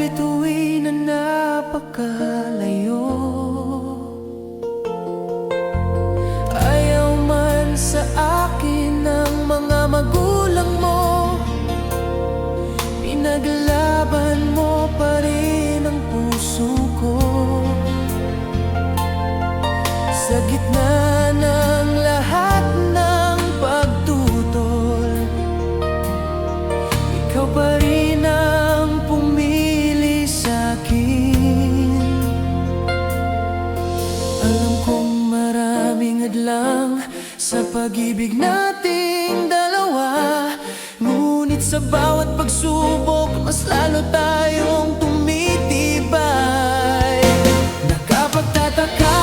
bituin na napakalayo. Ayaw man sa akin ng mga magulang mo, pinaglaban mo pa rin ang puso ko. Sa gitna ng lahat ng pagtutol, ikaw pa rin ang pumili sa'kin. Alam kong maraming hadlang sa pag-ibig nating dalawa, ngunit sa bawat pagsubok mas lalo tayong tumitibay. Nakapagtataka,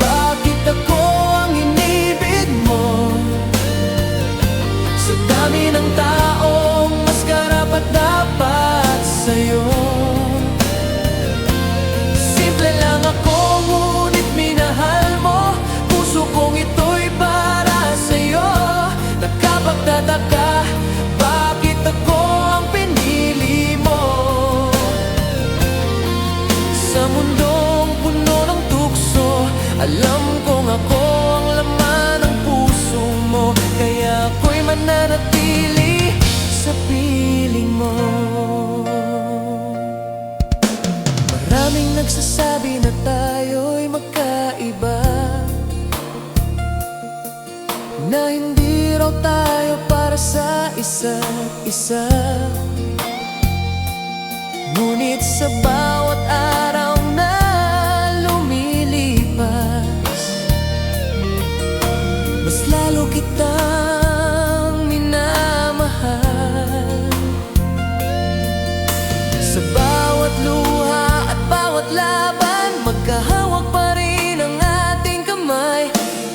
bakit ako ang inibig mo? Sa dami ng taong mas karapat-dapat sa'yo. Simple lang ako, ngunit minahal mo. Puso kong ito'y para sa'yo. Nakapagtataka, bakit ako ang pinili mo? Sa mundong puno ng tukso, alam kong ako ang laman ng puso mo, kaya ako'y mananatili sa piling mo. Maraming nagsasabi na tayo'y magkaiba, na hindi raw tayo para sa isa't isa. Ngunit sa bawat araw na lumilipas, mas lalo kitang minamahal. Sa bawat luha at bawat laban, magkahawak pa rin ang ating kamay.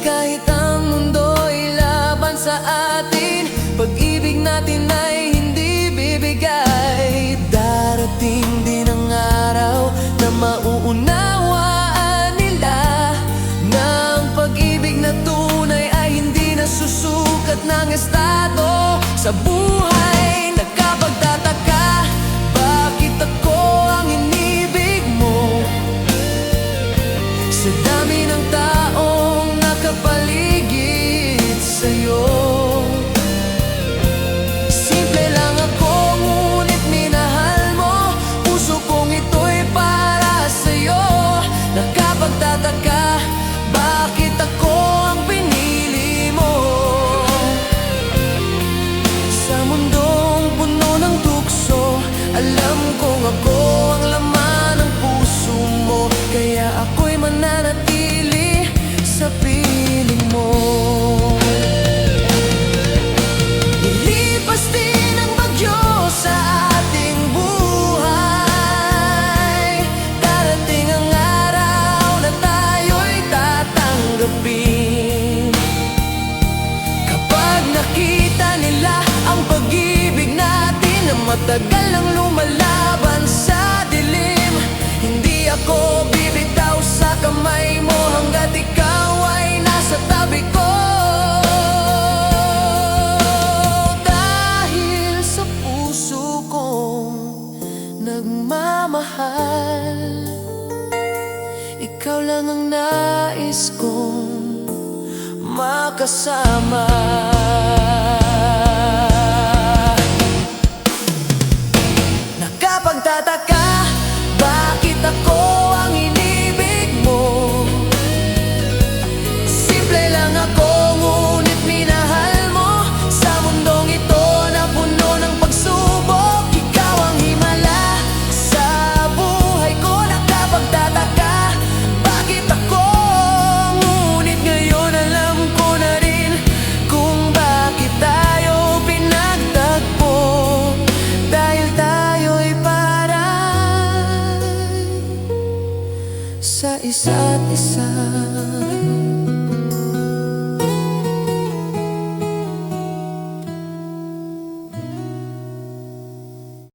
Kahit ang mundo'y laban sa atin, pag-ibig natin ay hindi bibigay. Darating din ang araw na mauunawaan nila na ang pag-ibig na tunay ay hindi nasusukat ng estado sa buhay. Nagkapagtataka, bakit ako ang inibig mo? Sa dami ng taong nakapaligid sa'yo. Simple lang ako, ngunit minahal mo. Puso kong ito'y para sa'yo. Nakapagtataka, bakit ako ang pinili mo? Sa mundong puno ng tukso, alam kong ako ang laman ng puso mo, kaya ako'y mananatili sa piling mo. Ilipas din ang bagyo sa ating buhay. Darating ang araw na tayo'y tatanggapin. Kapag nakita nila ang pag-ibig natin na matagal ang lumalaban sa dilim, hindi ako bibitaw sa kamay mo hanggat ikaw ay nasa tabi ko. Dahil sa puso kong nagmamahal, ikaw lang ang nais kong makasama. Nakapagtataka, bakit ako ang inibig mo? Simple lang ako, ngunit minahal mo. Sa mundong ito na puno ng pagsubok, ikaw ang himala sa buhay ko. Nakapagtataka, bakit ako? Ngunit ngayon alam ko na rin kung bakit tayo pinagtagpo. Dahil tayo'y para sa isa't isa.